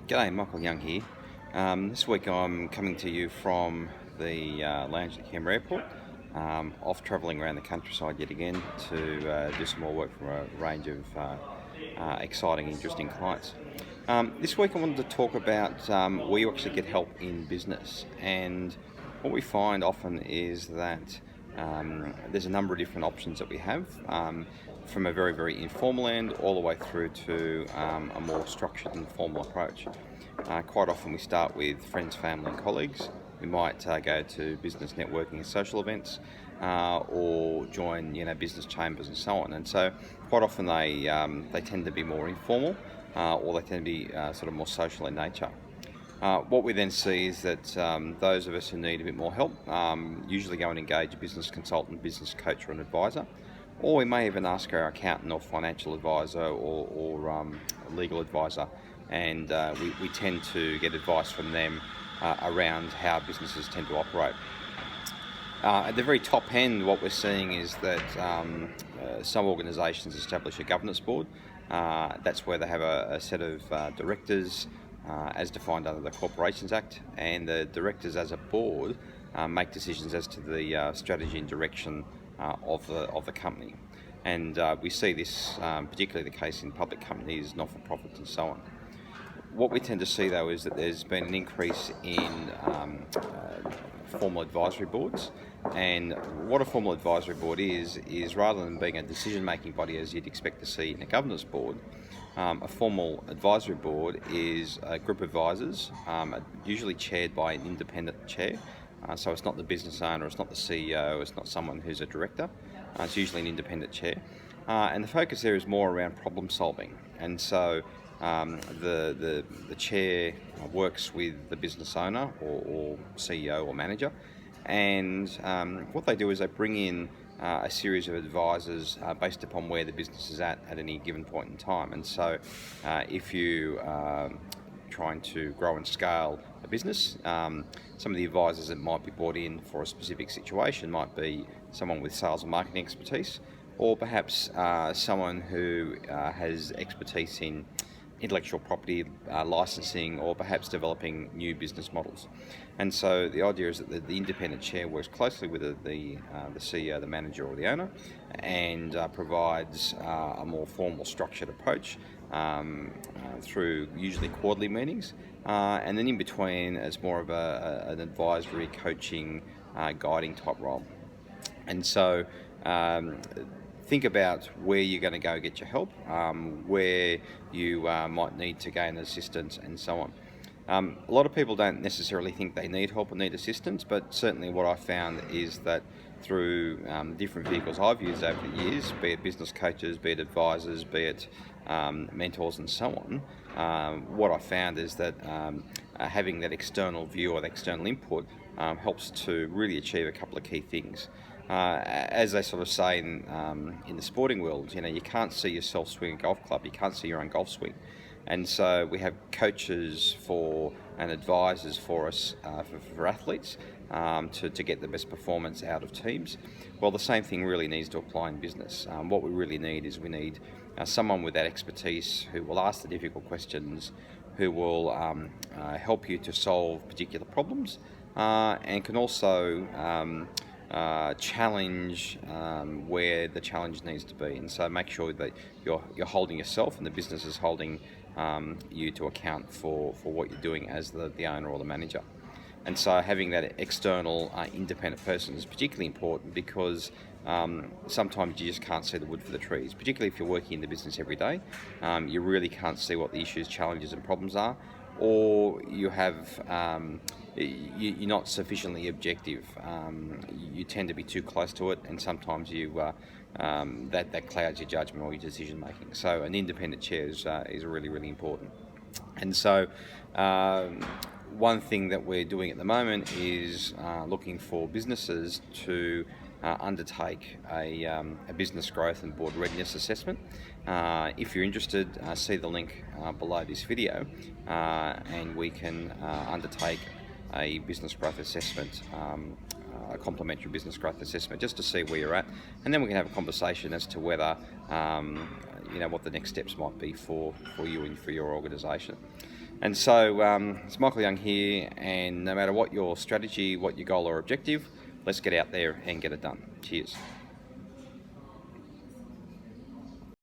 G'day, Michael Young here. This week I'm coming to you from the lounge at Canberra Airport, off travelling around the countryside yet again to do some more work for a range of exciting, interesting clients. This week I wanted to talk about where you actually get help in business, and what we find often is that there's a number of different options that we have, from a very, very informal end all the way through to a more structured and formal approach. Quite often we start with friends, family and colleagues. We might go to business networking and social events, or join business chambers and so on. And so quite often they tend to be more informal, or they tend to be sort of more social in nature. What we then see is that those of us who need a bit more help usually go and engage a business consultant, business coach or an advisor, or we may even ask our accountant or financial advisor or legal advisor, and we tend to get advice from them around how businesses tend to operate. At the very top end, what we're seeing is that some organisations establish a governance board. That's where they have a set of directors as defined under the Corporations Act, and the directors as a board make decisions as to the strategy and direction of the company. And we see this particularly the case in public companies, not-for-profits and so on. What we tend to see though is that there's been an increase in formal advisory boards, and what a formal advisory board is rather than being a decision-making body as you'd expect to see in a governance board, a formal advisory board is a group of advisors, usually chaired by an independent chair. So it's not the business owner, it's not the CEO, it's not someone who's a director. It's usually an independent chair. And the focus there is more around problem solving. And so the chair works with the business owner or CEO or manager. And what they do is they bring in a series of advisors based upon where the business is at any given point in time. And so if you trying to grow and scale a business, some of the advisors that might be brought in for a specific situation might be someone with sales and marketing expertise, or perhaps someone who has expertise in intellectual property licensing, or perhaps developing new business models. And so the idea is that the independent chair works closely with the CEO, the manager or the owner, and provides a more formal structured approach through usually quarterly meetings, and then in between it's more of an advisory, coaching, guiding type role. And so think about where you're going to go get your help, where you might need to gain assistance and so on. A lot of people don't necessarily think they need help or need assistance, but certainly what I found is that through different vehicles I've used over the years, be it business coaches, be it advisors, be it mentors and so on, what I found is that having that external view or that external input helps to really achieve a couple of key things. As they sort of say in the sporting world, you can't see yourself swing a golf club, you can't see your own golf swing. And so we have coaches and advisors for us for athletes to get the best performance out of teams. Well, the same thing really needs to apply in business. What we really need is someone with that expertise who will ask the difficult questions, who will help you to solve particular problems, and can also challenge where the challenge needs to be. And so make sure that you're holding yourself and the business is holding you to account for what you're doing as the owner or the manager. And so having that external independent person is particularly important, because sometimes you just can't see the wood for the trees, particularly if you're working in the business every day. You really can't see what the issues, challenges and problems are, or you have you're not sufficiently objective. You tend to be too close to it, and sometimes that clouds your judgment or your decision making. So an independent chair is really, really important. And so one thing that we're doing at the moment is looking for businesses to undertake a business growth and board readiness assessment. If you're interested, see the link below this video, and we can undertake a business growth assessment, a complimentary business growth assessment, just to see where you're at, and then we can have a conversation as to whether what the next steps might be for you and for your organisation. And so it's Michael Young here, and no matter what your strategy, what your goal or objective, let's get out there and get it done. Cheers.